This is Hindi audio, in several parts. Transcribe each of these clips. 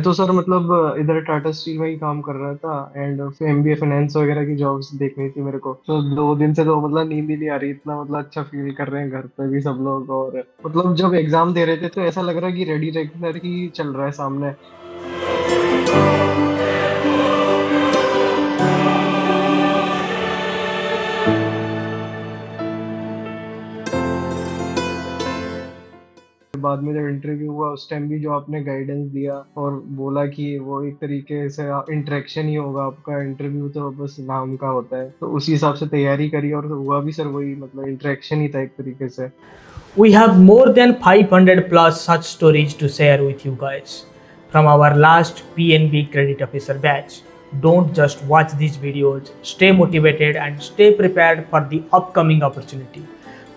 तो सर मतलब इधर टाटा स्टील में ही काम कर रहा था एंड एमबीए फाइनेंस वगैरह की जॉब्स देखनी थी मेरे को। तो 2 दिन से तो मतलब नींद ही नहीं आ रही, इतना मतलब अच्छा फील कर रहे हैं घर पे भी सब लोग। और मतलब जब एग्जाम दे रहे थे तो ऐसा लग रहा है कि रेडी रेगुलर ही चल रहा है सामने। बाद में जब इंटरव्यू हुआ उस टाइम भी जो आपने गाइडेंस दिया और बोला कि वो एक तरीके से इंटरेक्शन ही होगा, आपका इंटरव्यू तो बस नाम का होता है, तो उसी हिसाब से तैयारी करी और हुआ भी सर वही, मतलब इंटरेक्शन ही था एक तरीके से। We have more than 500 plus such stories to share with you guys from our last PNB Credit Officer batch. Don't just watch these videos, stay motivated and stay prepared for the upcoming opportunity.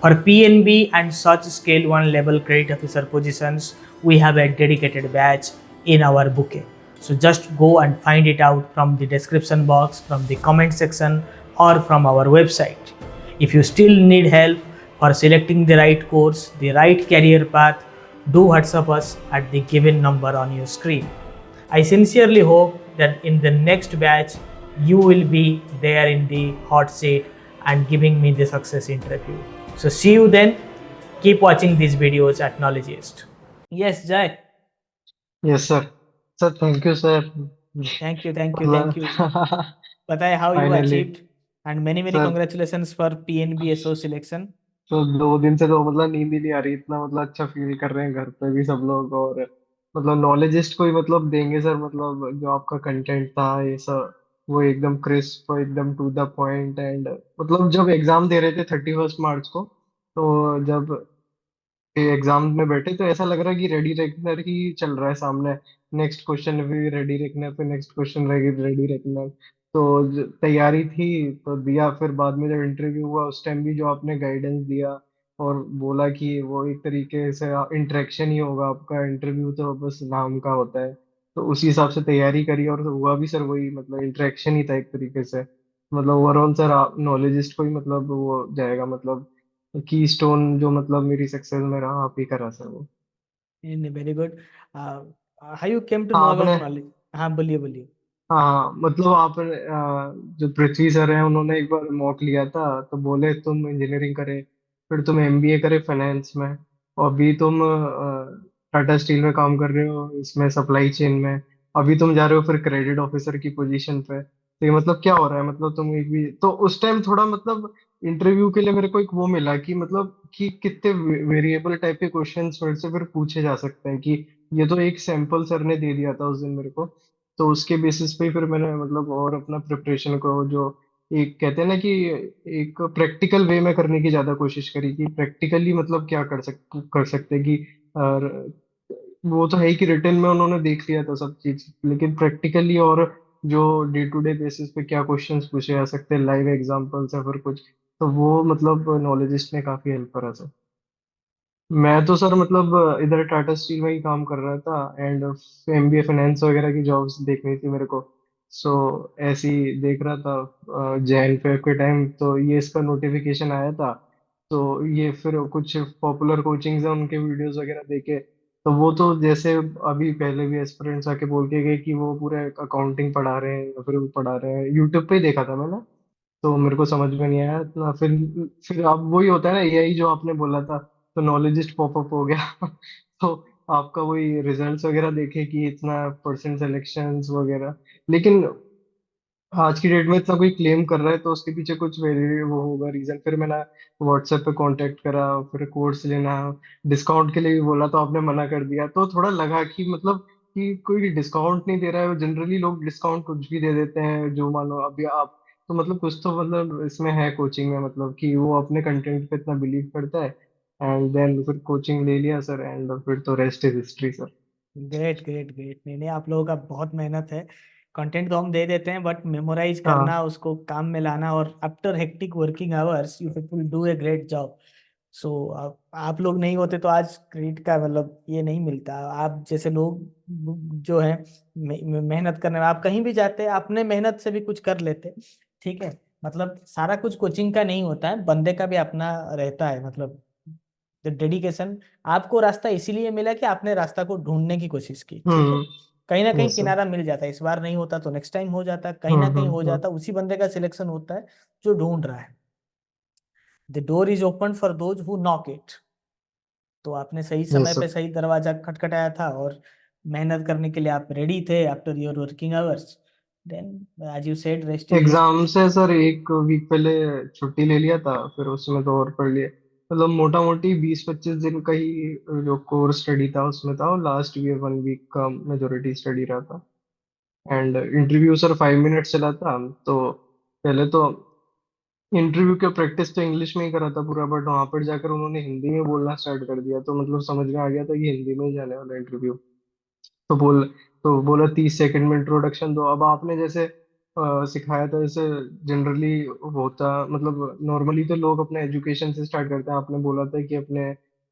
For PNB and such scale 1 level credit officer positions, we have a dedicated batch in our bouquet. So just go and find it out from the description box, from the comment section, or from our website. If you still need help for selecting the right course, the right career path, do WhatsApp us at the given number on your screen. I sincerely hope that in the next batch, you will be there in the hot seat and giving me the success interview. So, see you then. Keep watching these videos at Knowledgeist. Yes, Jai. Yes sir. Sir thank you sir. Thank you, thank you, thank मतलब you. Patai, how you finally achieved, and many many sir. congratulations for PNB SO selection. तो 2 दिन से तो मतलब नींद ही नहीं आ रही, इतना मतलब अच्छा फील कर रहे हैं घर पे भी सब लोग। और मतलब नॉलेजिस्ट को ही मतलब देंगे सर, मतलब जो आपका कंटेंट था ये सब वो एकदम क्रिस्प, एकदम टू द पॉइंट। एंड मतलब जब एग्जाम दे रहे थे 31 मार्च को, तो जब एग्जाम में बैठे तो ऐसा लग रहा है कि रेडी रेकनर ही चल रहा है सामने। नेक्स्ट क्वेश्चन भी रेडी रेकनर पे, नेक्स्ट क्वेश्चन रेडी रेकनर। तो तैयारी थी तो दिया, फिर बाद में जब इंटरव्यू हुआ उस टाइम भी जो आपने गाइडेंस दिया और बोला कि वो एक तरीके से इंटरेक्शन ही होगा, आपका इंटरव्यू तो बस नाम का होता है, तो उसी हिसाब से तैयारी करी और हुआ भी सर वही, मतलब इंटरेक्शन ही था एक तरीके से। मतलब ओवरऑल सर आप नॉलेजिस्ट को ही मतलब वो जाएगा, मतलब की स्टोन जो मतलब मेरी सक्सेस में रहा आप ही का रहा सर वो। Very good. Uh, how you came to हाँ know आपने, about knowledge? हाँ बोलिए बोलिए. हाँ मतलब आप जो पृथ्वी सर हैं उन्होंने एक बार मॉक लिया था, तो बोले तुम इंजीनियरिंग करे, फिर तुम एमबीए करे फाइनेंस में, और अभी तुम टाटा स्टील में काम कर रहे हो इसमें सप्लाई चेन में, अभी तुम जा रहे हो फिर क्रेडिट ऑफिसर की पोजीशन पे। तो ये मतलब क्या हो रहा है, मतलब तुम एक भी तो उस टाइम थोड़ा मतलब इंटरव्यू के लिए मेरे को एक वो मिला कि मतलब कि कितने वेरिएबल टाइप के क्वेश्चंस मेरे से फिर पूछे जा सकते हैं। कि ये तो एक सैंपल सर ने दे दिया था उस दिन मेरे को, तो उसके बेसिस पे ही फिर मैंने मतलब और अपना प्रिपरेशन को जो एक कहते हैं ना कि एक प्रैक्टिकल वे में करने की ज्यादा कोशिश करी कि प्रैक्टिकली मतलब क्या कर सकते हैं कि। और वो तो है ही कि रिटर्न में उन्होंने देख लिया था सब चीज, लेकिन प्रैक्टिकली और जो डे टू डे बेसिस पे क्या क्वेश्चंस पूछे जा सकते हैं, लाइव एग्जांपल्स या फिर कुछ, तो वो मतलब नॉलेजिस्ट ने काफी हेल्प करा सर। मैं तो सर मतलब इधर टाटा स्टील में ही काम कर रहा था एंड एमबीए फाइनेंस वगैरह की जॉब्स देखनी थी मेरे को। सो ऐसे ही देख रहा था जैन फेब के टाइम, तो ये इसका नोटिफिकेशन आया था। तो ये फिर कुछ पॉपुलर कोचिंग्स हैं उनके वीडियोस वगैरह देखे, तो वो तो जैसे अभी पहले भी एस्पिरेंट्स आके बोल के गए कि वो पूरे अकाउंटिंग पढ़ा रहे हैं या फिर वो पढ़ा रहे हैं, यूट्यूब पे ही देखा था मैंने। तो मेरे को समझ में नहीं आया इतना, फिर अब वही होता है ना, यही जो आपने बोला था, तो नॉलेजिस्ट पॉपअप हो गया तो आपका वही रिजल्ट्स वगैरह देखे कि इतना परसेंट सिलेक्शंस वगैरह। लेकिन आज की डेट में इतना कोई क्लेम कर रहा है तो उसके पीछे कुछ वेरी वो होगा रीजन। फिर मैंने व्हाट्सएप पे कांटेक्ट करा, फिर कोर्स लेना, डिस्काउंट के लिए भी बोला तो आपने मना कर दिया, तो थोड़ा लगा कि मतलब कि कोई डिस्काउंट नहीं दे रहा है। जनरली लोग डिस्काउंट कुछ भी दे देते हैं, जो मानो अभी आप, तो मतलब कुछ तो मतलब इसमें है कोचिंग में, मतलब कि वो अपने कंटेंट पे इतना बिलीव करता है। एंड देन फिर कोचिंग ले लिया सर, एंड फिर तो rest is history sir. Great great great. नहीं नहीं, आप लोगों का बहुत मेहनत है. कंटेंट तो हम दे देते हैं बट मेमोराइज हाँ करना, उसको काम में लाना, और after hectic working hours you people do a great job. So आप लोग नहीं होते तो आज क्रेडिट का मतलब ये नहीं मिलता. आप जैसे लोग जो है मेहनत करने में, आप कहीं भी जाते हैं अपने मेहनत से भी कुछ कर लेते. ठीक है. मतलब सारा कुछ कोचिंग का नहीं होता है, बंदे का भी अपना रहता है. मतलब डेडिकेशन. आपको रास्ता इसीलिए मिला कि आपने रास्ता को ढूंढने की कोशिश की. ठीक है. हम्म कहीं ना कहीं यस सर। किनारा मिल जाता है, इस बार नहीं होता तो नेक्स्ट टाइम हो जाता है, कहीं ना कहीं हो हाँ। जाता है, उसी बंदे का सिलेक्शन होता है जो ढूंढ रहा है। The door is open for those who knock it. तो आपने सही यस समय पे सर। सही दरवाजा खटखटाया था, और मेहनत करने के लिए आप रेडी थे after your working hours. Then as you said, rest is exam history. से सर एक वीक पहले छुट्टी ले लिया था, फिर उसमें तो और पढ़ लिया। मतलब मोटा मोटी 20-25 दिन का ही जो कोर स्टडी था उसमें था, और लास्ट ईयर 1 वीक का मेजोरिटी स्टडी रहा था। एंड इंटरव्यू सर 5 मिनट चला था। तो पहले तो इंटरव्यू का प्रैक्टिस तो इंग्लिश में ही करा था पूरा, बट वहां पर जाकर उन्होंने हिंदी में बोलना स्टार्ट कर दिया, तो मतलब समझ में आ गया था कि हिंदी में ही जाने वाला इंटरव्यू। तो बोल तो बोला 30 सेकंड में इंट्रोडक्शन दो। अब आपने जैसे सिखाया था, जैसे जनरली होता, मतलब नॉर्मली तो लोग अपने एजुकेशन से स्टार्ट करते हैं, आपने बोला था कि अपने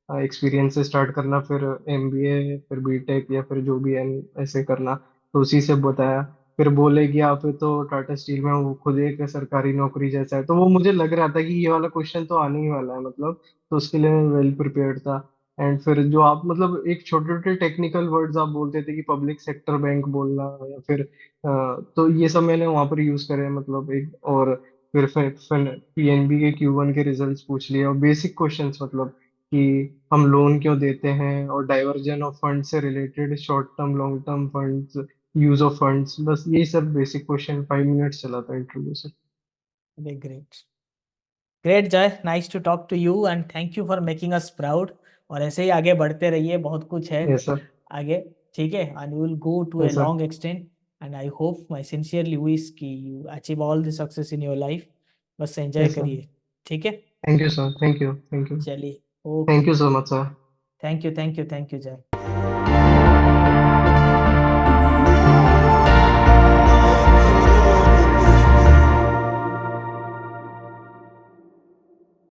एक्सपीरियंस से स्टार्ट करना, फिर एमबीए, फिर बीटेक, या फिर जो भी एम ऐसे करना। तो उसी से बताया। फिर बोले कि आप तो टाटा स्टील में वो खुद एक सरकारी नौकरी जैसा है, तो वो मुझे लग रहा था कि ये वाला क्वेश्चन तो आने ही वाला है, मतलब तो उसके लिए मैं वेल प्रिपेयर्ड था। एंड फिर जो आप मतलब एक छोटे छोटे टेक्निकल वर्ड्स आप बोलते थे कि पब्लिक सेक्टर बैंक बोलना, या फिर तो ये सब मैंने वहां पर यूज करे, मतलब एक। और फिर पीएनबी के Q1 के रिजल्ट्स पूछ लिए, और बेसिक क्वेश्चंस, मतलब कि हम लोन क्यों देते हैं, और डाइवर्जन ऑफ फंड से related, short term long term funds, use of funds, बस यही सब बेसिक क्वेश्चन। 5 मिनट्स चला था इंटरव्यू से। Great. Great Jay, nice to talk to you and thank you for making us proud. और ऐसे ही आगे बढ़ते रहिए, बहुत कुछ है यस सर। आगे। ठीक है, and will go to a yes sir. Long extent. And I hope, my sincerely wish कि you achieve all the success in your life. बस एंजॉय यस सर। करिए। ठीक है। Thank you sir. Thank you. Thank you. चलिए। Okay. Thank you so much sir. Thank you, thank you, thank you जय।